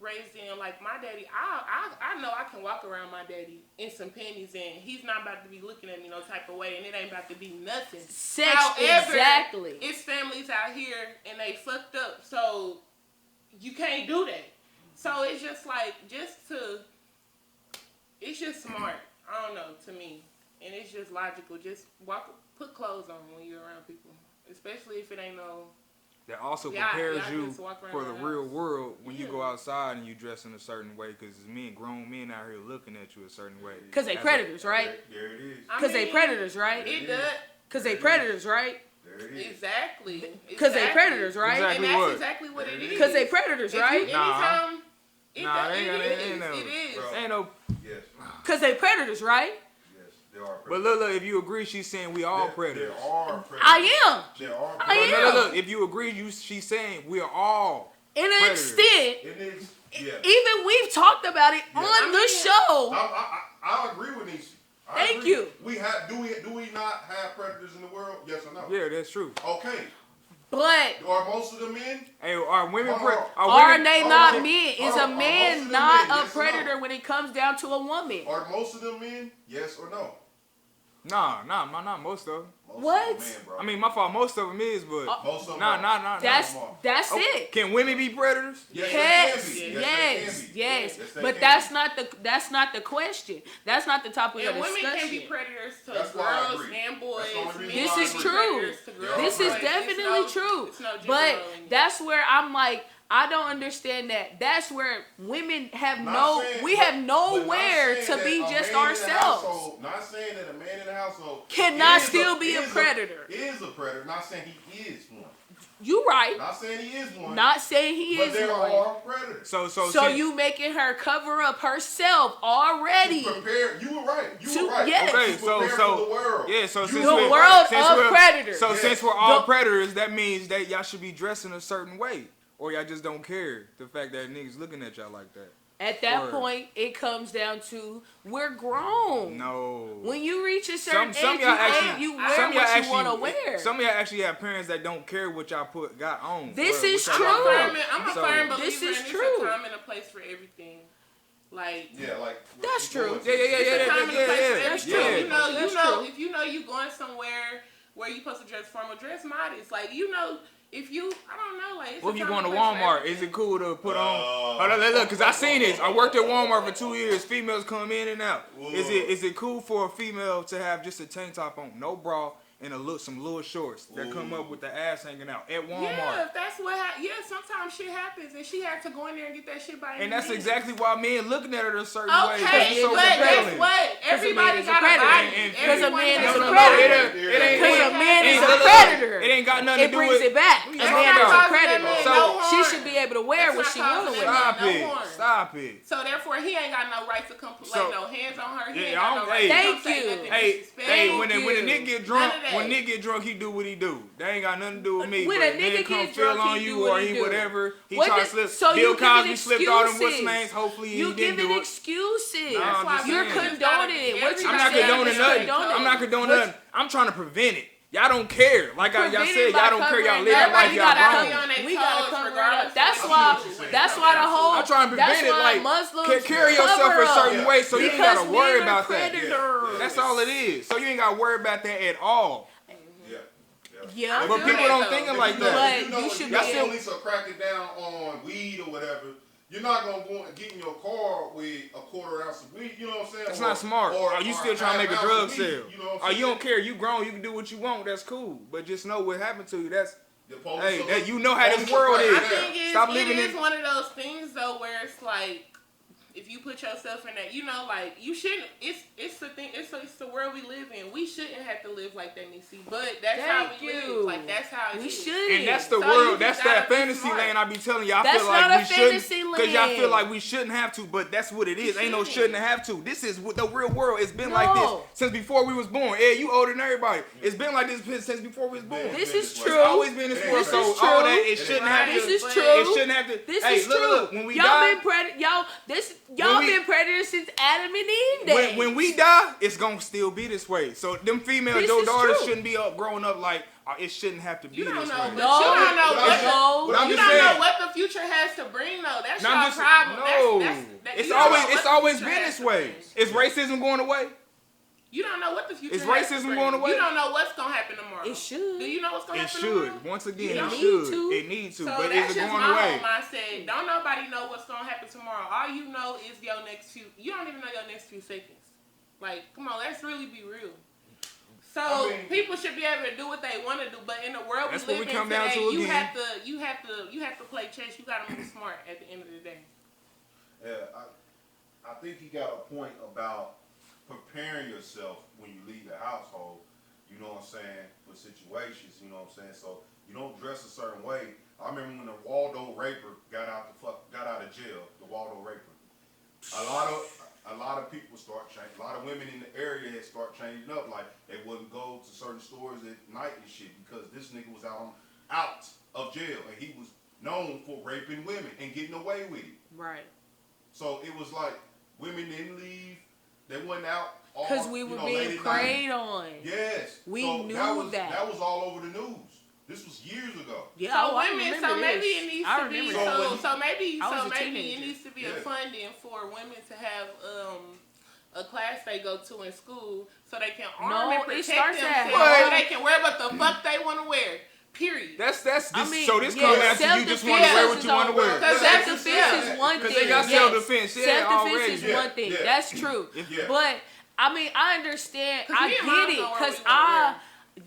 raised in, like my daddy. I know I can walk around my daddy in some panties, and he's not about to be looking at me no type of way, and it ain't about to be nothing. However, exactly. it's families out here, and they fucked up, so you can't do that. So it's just like, it's just smart. I don't know, to me. And it's just logical. Just put clothes on when you're around people. Especially if it ain't no. That also Yeah, prepares yeah, you just walk around for the the real house. world when you Yeah. go outside and you dress in a certain way, because there's grown men out here looking at you a certain way. Because they predators, right? There it is. Because they predators, right? It does. Because they predators, right? There it is. Exactly. Because they predators, right? Exactly. And that's what? exactly what it is. Because they predators, right? Anytime. Nah, It ain't no- is. It is. Bro. Ain't no. Yes. Because they predators, right? Yes. There are. But look, if you agree, she's saying we all predators. There are predators. I am. There are I predators. am. Look, if you agree, she's saying we are all In an predators. extent, It is. Yeah. even we've talked about it Yeah. on I the mean, show. I agree with Nisha. Thank you. We have. Do we not have predators in the world? Yes or no? Yeah, that's true. Okay. But Are most of the men? Hey, are women? Hold on. are women? they hold not on. men? Is Hold a on. Are most man of them not men? a Yes or no? predator when it comes down to a woman? Are most of them men? Yes or no? Nah, not most of them. Most What? Of them men, bro. I mean, my fault. Most of them is, but most of them. nah. That's Come on. it. Can women be predators? Yes, Yes, they can be. yes, they yes. can be. They But can that's be. not the question. That's not the topic And of women discussion. can be predators to That's why I girls agree. and boys. That's the only reason Men This why I is can be agree. true. predators to girls. This is Like, it's definitely no- true. it's no gender But role. that's where I'm like, I don't understand that. That's where women have Not saying- we but- have but not nowhere saying to that be a just man in the ourselves. household- Not saying that a man in the household Cannot is still be a is predator. Is a predator. Not saying he is one. You right. Not saying he is one. Not saying he but is there one. are predators. So So you making her cover up herself already. Prepare. You were right. You To- were right. yes. Okay, To so prepare for the world. yeah, so since The we're- world since of we're- predators. So Yeah. since we're all The- predators, that means that y'all should be dressing a certain way, or y'all just don't care the fact that niggas looking at y'all like that. At that Word. point, it comes down to we're grown. No. When you reach a certain some age, y'all actually, you wear some y'all what actually, you want to wear. Some of y'all actually have parents that don't care what y'all got on. This or is what y'all true. got on. I'm a So- firm believer This is in true. It's a time and a place for everything. Like, Yeah, like That's true. Yeah, yeah, yeah, it's a yeah, time and a yeah, place for yeah. everything. That's You true. know, That's true. if you know you going somewhere where you supposed to dress formal, dress modest. Like, you know, if you, I don't know, like, it's What a if you time going to and place for Walmart? everything. Is it cool to put on? Hold on, look, cause I seen this. I worked at Walmart for 2 years. Females come in and out. Is it cool for a female to have just a tank top on, no bra, and some little shorts that come up with the ass hanging out at Walmart. Yeah, if that's what sometimes shit happens, and she had to go in there and get that shit by And that's exactly why men looking at her a certain way. Okay, So but guess what? Everybody got a body. Because a man is a No, predator. it ain't. Because a man is a Look, predator. It ain't got nothing It to do brings with it back. A That's man not is a causing predator. that man So- no She harm. should be able to wear That's what not she causing want to that wear. Stop no it. harm. Stop it. So therefore, he ain't got no right to lay So- no hands on her. He Yeah, ain't got no right to Thank come say you. nothing Hey, disrespectful. when a nigga get drunk, None of that. when nigga get drunk, he do what he do. That ain't got nothing to do with me. When but a nigga come get feel drunk, on he you do what or he he do. whatever. He What try to the- slip. so Bill you giving Cosby slipped all them what's excuses. names. Hopefully he You didn't giving do it. excuses. Nah, I'm just You're saying. condoning it. What you I'm not saying condoning is nothing. condoning I'm not it. condoning What- nothing. I'm trying to prevent it. Y'all don't care. Like y'all Prevent said, it by y'all don't care. Y'all covering live everybody like gotta y'all cover grown. on their We gotta toes cover it regardless up. That's of why. what you saying. That's why the whole. I'm trying to prevent that's it. why Like Muslims carry yourself cover a certain up. way, so you ain't Because gotta worry men are about that. predators. That's all it is. So you ain't gotta worry about that at all. Yeah, But people don't thinking like But that. you should if be the able- police are cracking down on weed or whatever, you're not gonna go and get in your car with a quarter ounce of weed. You know what I'm saying? That's not smart. Are you still trying to make a half drug ounce of weed, sale? You know what I'm Or saying? you don't care. You grown. You can do what you want. That's cool. But just know what happened to you. That's The police hey. are- That you know how this police world are is. My cracking thing down. is, Stop it living is in- one of those things though where it's like, if you put yourself in that, you know, like you shouldn't. It's the thing. It's the world we live in. We shouldn't have to live like that, Nisi. But that's how Thank we you. live. Like that's how it We is. should. And that's the So you world. just That's gotta that be fantasy smart. land. I be telling you. I That's feel like not a we shouldn't. fantasy Because y'all feel land. like we shouldn't have to. But that's what it is. Ain't no shouldn't. shouldn't have to. This is what the real world. It's been like No. this since before we was born. Ed, you older than everybody. It's been like this since before we was born. This is It's true. always been this This world. is So true. all that it shouldn't have to. This is But- true. It shouldn't have to. This hey, is look, true. look, when we y'all die, been predators. Y'all When we- been predators since Adam and Eve days. when we die, it's gonna still be this way. So them female This your is daughters true. shouldn't be up growing up like it shouldn't have to be You don't this know, way. but No. you don't know But what. No. But I'm You just don't saying. know what the future has to bring, though. That's No, your I'm just problem. no. That's It's you don't know always what it's the always future been has this to way. bring. Is racism going away? You don't know what the future Is has to racism bring. going away? You don't know what's gonna happen tomorrow. It should. Do you know what's gonna It happen should. tomorrow? Once again, You it don't should. need to. It needs to. So But that's is it just going my away? whole mindset. Don't nobody know what's gonna happen tomorrow. All you know is your next few. You don't even know your next few seconds. Like, come on, let's really be real. So I mean- people should be able to do what they want to do, but in the world That's we what live we in come down today, to you again. have to play chess. You gotta move smart at the end of the day. Yeah, I think he got a point about preparing yourself when you leave the household, you know what I'm saying, for situations, you know what I'm saying? So you don't dress a certain way. I remember when the Waldo raper got out of jail, the Waldo raper. A lot of people start changing. A lot of women in the area had start changing up. Like they wouldn't go to certain stores at night and shit because this nigga was out of jail and he was known for raping women and getting away with it. Right. So it was like women didn't leave. They went out all, Because we were being late at preyed night. on. Yes. We so knew that was all over the news. This was years ago. Yeah, So I women, remember so this. maybe it needs I to be remember So that. when- so maybe I was a it teenager. needs to be a Yeah. funding for women to have a class they go to in school so they can arm No, and it protect starts at themselves home. so they can wear what the fuck they want to wear. Period. That's I mean, so this yeah, comes down to you just want to self-defense wear what is you want to on- wear. Because Self-defense that's is one thing. Because they got yes. self-defense, yeah, Self-defense already. is Yeah, one thing. yeah. That's true. Yeah. But, I mean, I understand. 'Cause I me and get mom it. know what Because we wanna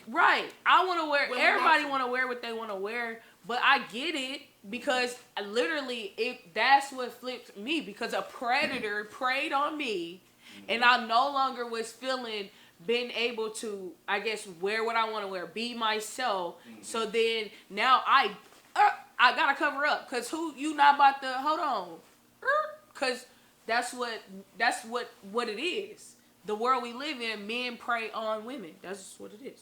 right. I want to wear, When we everybody want to. want to wear what they want to wear. But I get it because literally, that's what flipped me. Because a predator preyed on me. And I no longer was being able to, I guess, wear what I want to wear, be myself. So then now I gotta cover up, cause you not about to hold on, cause that's what it is. The world we live in, men prey on women. That's just what it is.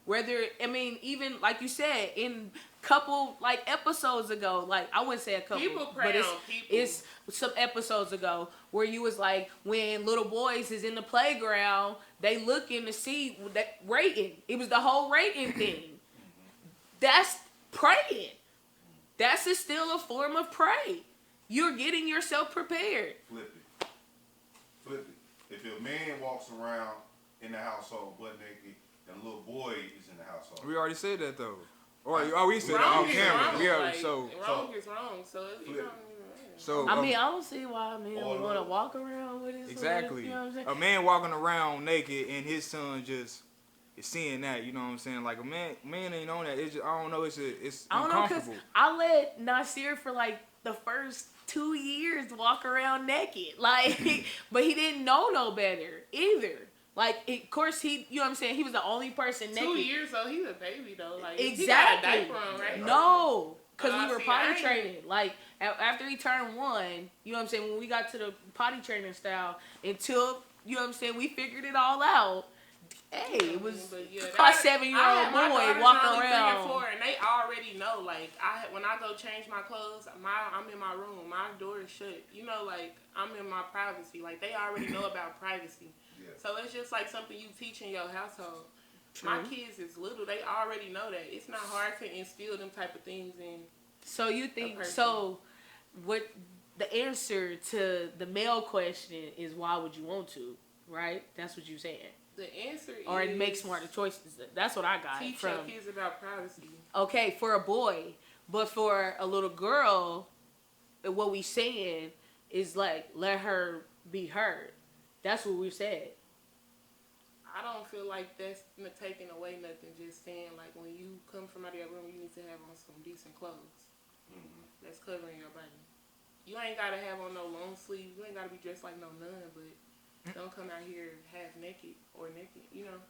Whether, I mean, even like you said, in couple like episodes ago, like I wouldn't say a couple, People prey but it's, on people. it's some episodes ago where you was like, when little boys is in the playground, they looking to see that rating. It was the whole rating thing. That's praying. That's still a form of prey. You're getting yourself prepared. Flip it. If your man walks around in the household butt naked, and a little boy is in the household. We already said that though. Or we said that Wrong on is camera. wrong. Yeah, Like, so wrong is wrong. So it don't even matter. so I mean, I don't see why men Or would want to walk around with his exactly. You know what I'm saying? A man walking around naked and his son just seeing that, you know what I'm saying? Like a man ain't on that. It's just, I don't know. It's I don't know, cause uncomfortable. I let Nasir for like the first 2 years walk around naked, like, but he didn't know no better either. Like, of course, you know what I'm saying? He was the only person naked. 2 years old, he's a baby though. Like, Exactly. he got a diaper on, right? No, because we were See, potty I ain't- training. Like, after he turned 1, you know what I'm saying? When we got to the potty training style, until, you know what I'm saying, we figured it all out. Hey, it was But yeah, my that- 7-year-old I had my boy daughters walking only 3 around. and 4, and they already know. Like, when I go change my clothes, I'm in my room. My door is shut. You know, like, I'm in my privacy. Like, they already know about privacy. Yeah. So it's just like something you teach in your household. True. My kids is little. They already know that. It's not hard to instill them type of things in. So you think, person. so what the answer to the male question is, why would you want to, right? That's what you saying. The answer is... Or make smarter choices. That's what I got Teach from... your kids about privacy. Okay, for a boy, but for a little girl, what we saying is like, let her be heard. That's what we said. I don't feel like that's taking away nothing. Just saying, like, when you come from out of your room, you need to have on some decent clothes. That's covering your body. You ain't got to have on no long sleeve. You ain't got to be dressed like no nun, but don't come out here half naked or naked, you know.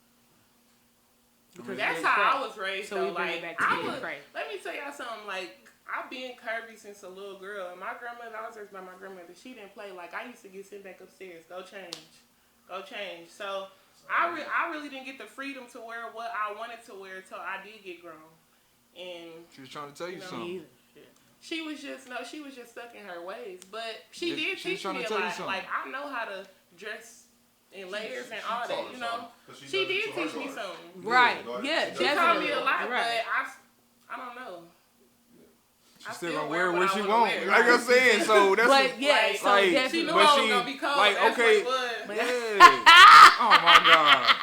Because That's we how pray. I was raised, So though. we bring Like, it back to I being was, pray. let me tell y'all something. Like, I've been curvy since a little girl. And my grandmother, I was raised by my grandmother. She didn't play. Like, I used to get sent back upstairs. Go change. Go change. So, I really didn't get the freedom to wear what I wanted to wear until I did get grown. And She was trying to tell you No. something. she was just stuck in her ways. But she Yeah, did she was teach trying to me a tell you lot. something. Like, I know how to dress in layers and all taught that, her you know. something, 'cause She does it did to her teach me daughters. something. Right. Yeah, Yeah, she She taught definitely. me a lot, Right. but I don't know. She I still still gonna wear wear what what I she wanna want. wear. Like I'm saying, so that's But yeah, Like- so like- She definitely. knew But I she- was gonna be cold. like, That's okay. what it was. yeah. Oh my god.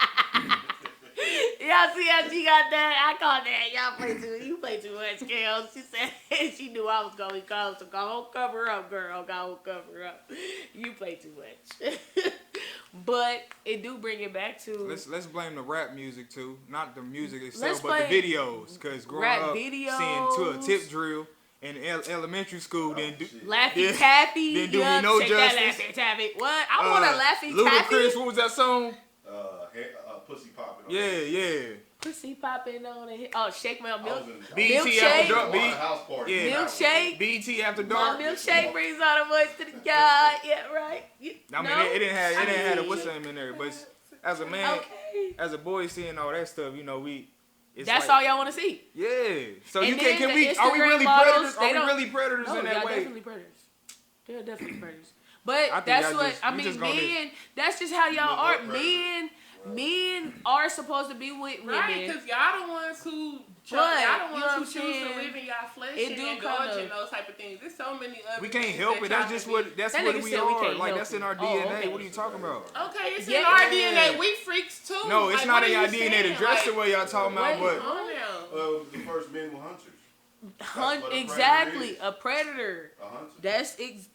Y'all see how she got that? I called that. Y'all play you play too much, Kels. She said she knew I was gonna be cold, so go cover up, girl. Go cover up. You play too much. But it do bring it back to Let's blame the rap music too, not the music Let's itself, but the blame videos. Cause growing rap up, videos. seeing to a tip drill in elementary school, then do. Laffy Yeah. Taffy. Didn't do me no shake that justice. Laffy Taffy. What? I want a Laffy Ludacris, Taffy. what was that song? Pussy popping. Yeah. Pussy popping on the oh, shake my milk. BET Milkshake. after dark. House party. Yeah. Milkshake. BET after My dark. milkshake brings all the boys to the yard. Yeah, right. I mean, No? it didn't have the mean, what's name in there, but as a man, Okay. as a boy, seeing all that stuff, you know, it's That's like, all y'all want to see. Yeah. So And you then can the we are we Instagram really models, predators? they Are we don't- really predators No, in that y'all way? definitely predators. They're definitely predators. But I think that's y'all what just- I we mean. just gonna Men, that's just how y'all look are. up predators. Men are supposed to be with women. Right, because y'all the ones who But, y'all the you know what I'm ones who choose saying? to live in y'all flesh It and do indulge kinda- in those type of things. There's so many other We can't things help that it. That's y'all just can what be. that's That what nigga we said we are. can't Like help that's in it. our Oh, DNA. okay. What are you talking about? Okay, it's Yeah. in our DNA. We freaks too. No, it's Like, not what in are our you DNA to saying? dress the Like, way y'all talking about, Wait, but come on now. The first men were hunters. what a predator Exactly, is. a predator. A hunter.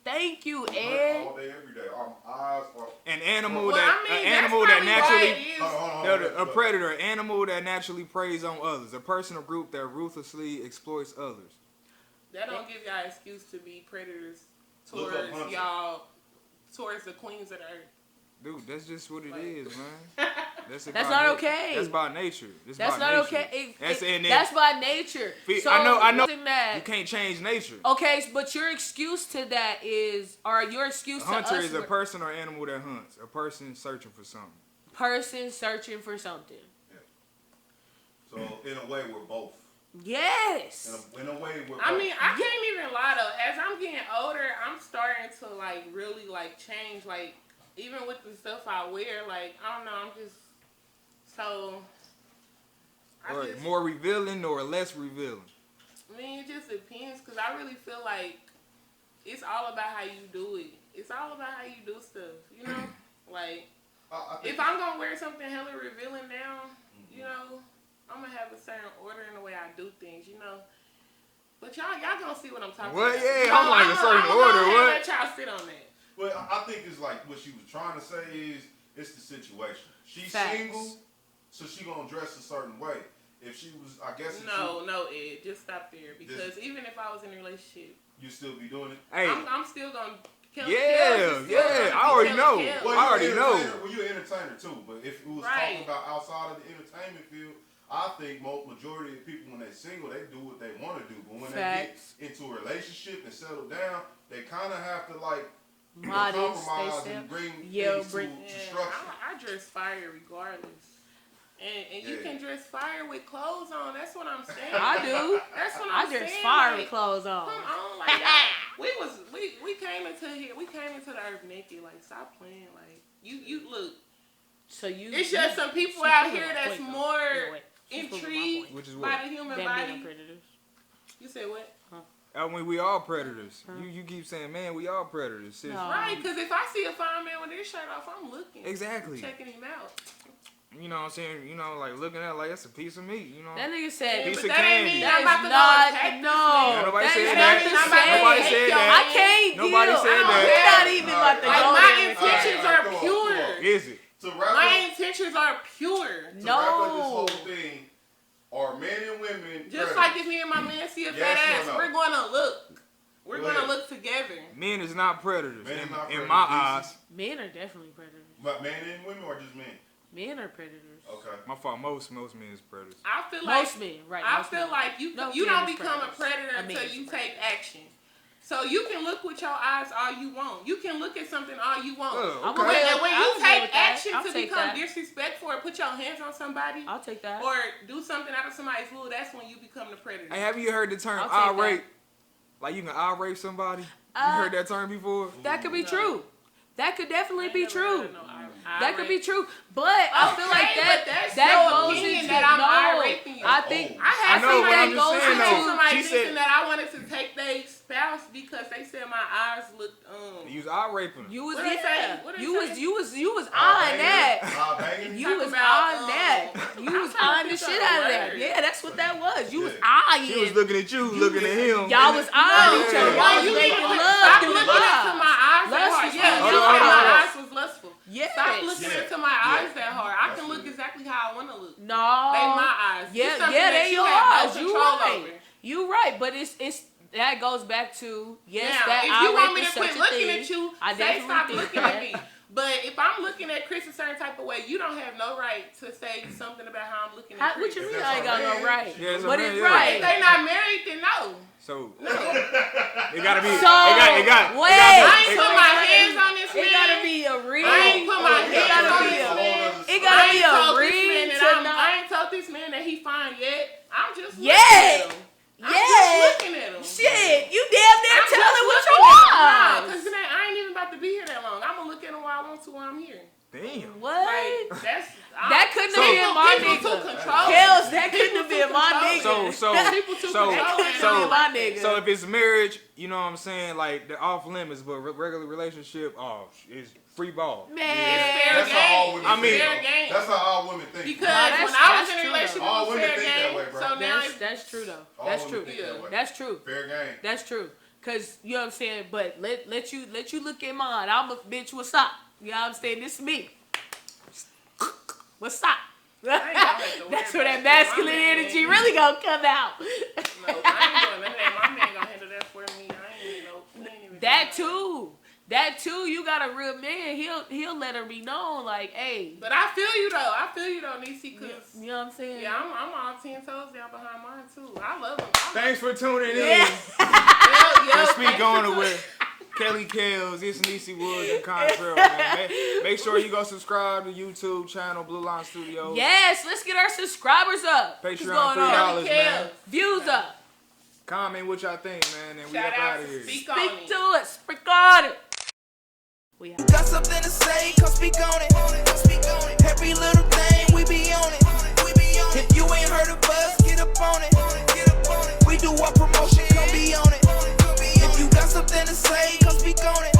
Thank you, Hunt Ed. all day, every day. Our eyes are. an animal Well, that I mean, an animal that's that probably why naturally it is. Hold on, a predator, an animal that naturally preys on others, a person or group that ruthlessly exploits others. That don't give y'all excuse to be predators Look up towards hunter. y'all, towards the queens of the earth. Dude, that's just what it Like- is, man. That's That's not okay. That's by nature. That's by not nature. okay. And then- That's by nature. Fe- So, I know. something that- You can't change nature. Okay, but your excuse to that is, or your excuse A to hunter us, is a person or animal that hunts. A person searching for something. person searching for something. So in a way, we're both. Yes. In a way, we're. I both. mean, I can't even lie though. As I'm getting older, I'm starting to like really like change. Like even with the stuff I wear, like I don't know, I'm just so. Or just, more revealing or less revealing. I mean, it just depends because I really feel like it's all about how you do it. It's all about how you do stuff, you know. Like I think if I'm gonna wear something hella revealing now, you know, I'm gonna have a certain order in the way I do things, you know. But y'all gonna see what I'm talking What? about. Yeah, You I'm know, like a certain order, gonna what? Let y'all sit on that. Well, I think it's like what she was trying to say is it's the situation. She's Facts. single. so she gonna dress a certain way. If she was, I guess. No, Ed, just stop there. Because even if I was in a relationship, you still be doing it. Hey, I'm still gonna. I already know. Well, I already know. Well, you're an entertainer too, but if it was talking about outside of the entertainment field, I think majority of people when they're single, they do what they want to do. But when they get into a relationship and settle down, they kind of have to like compromise and bring things to structure. I dress fire regardless. And you can dress fire with clothes on. That's what I'm saying. I do. That's what I'm saying. I dress fire with clothes on. Come on, like we came into here. We came into the earth naked. Like, stop playing. Like, you look. So you. It's just some people out here that's more intrigued by the human body. You said what? I mean, we all predators. You keep saying, man, we all predators. Sis. No. Right, because if I see a fine man with his shirt off, I'm looking. Exactly. Checking him out. You know what I'm saying? You know, like looking at it like that's a piece of meat. You know. That nigga said piece of that candy. That is not. No. Nobody said that. Nobody said that. I can't. Nobody said that. We're not even about to go my there. intentions are pure. Is it? My intentions are pure. To wrap up this whole thing, are men and women just like if me and my man see a fat ass, we're gonna look. We're gonna look together. Men is not predators. In my eyes. Men are definitely predators. But men and women or just men? Men are predators. Okay. My fault. Most men is predators. I feel like most men, right? I feel like you don't become a predator until you take action. So you can look with your eyes all you want. You can look at something all you want. Okay. And when you take action to become disrespectful or put your hands on somebody, I'll take that. Or do something out of somebody's will, that's when you become the predator. Hey, have you heard the term eye rape? Like you can eye rape somebody? You heard that term before? That could be true. That could definitely be true. That could be true, but I feel like that goes into that I'm raping you. I think I had somebody she said that I wanted to take their spouse because they said my eyes looked You was eye raping. You was you was eyeing that. You was eyeing that. You was eyeing the shit out of that. Yeah, that's what that was. You was eyeing. She was looking at you, looking at him. Y'all was eyeing each other. Why you making love through the eyes? My eyes that hard. Yeah, you said my eyes was lustful. Yes. Stop looking into my eyes that hard. I can look exactly how I want to look. No. They my eyes. Yeah, they your eyes. You right. You right, but it's that goes back to that. If you want me to quit looking at you, say stop looking at me. But if I'm looking at Chris a certain type of way, you don't have no right to say something about how I'm looking at Chris. What you mean I ain't got no right? Yeah, but it's right. If they not married, then no. So it gotta be. I ain't put my hands on this man. It gotta be a ring. I ain't put my hands on this man. It gotta be a ring. I ain't told this man that he fine yet. I'm just looking at him. I'm just looking at him. Shit, you damn near telling what you want. Nah, because I ain't even about to be here that long. I'm gonna look at him while I want to while I'm here. Damn. What? Like, that couldn't have been my nigga. Kels, that couldn't have been my nigga. So if it's marriage, you know what I'm saying, like they're off limits, but regular relationship, it's free ball. Man, that's how all women think. Fair game. That's how all women think. Because when I was in a relationship, all women fair think game. that way, bro. So now that's true though. All That's women true. think that way. That's true. Fair game. That's true. Cause you know what I'm saying, but let you look at mine. I'm a bitch. What's up? You know what I'm saying? This is me. What's up? That's where that masculine energy really gonna come out. No, I ain't doing none of that. My man gonna handle that for me. That too. You got a real man. He'll let her be known. Like, hey. But I feel you though, Niecy. Cause you know what I'm saying? Yeah, I'm all 10 toes down behind mine too. I love him. Thanks for tuning in. Let's speak on it with Kelly Kels, it's Niecy Woods and Contrail, man. Make sure you go subscribe to YouTube channel, Blue Line Studios. Yes, let's get our subscribers up. Patreon $3, man. Views up. Comment what y'all think, man, and we up out of here. Speak to it. Speak on it. We got something to say, come speak on it. Every little thing, we be on it. If you ain't heard of us, get up on it. We do our promotion, come be on it. If you got something to say, come speak on it.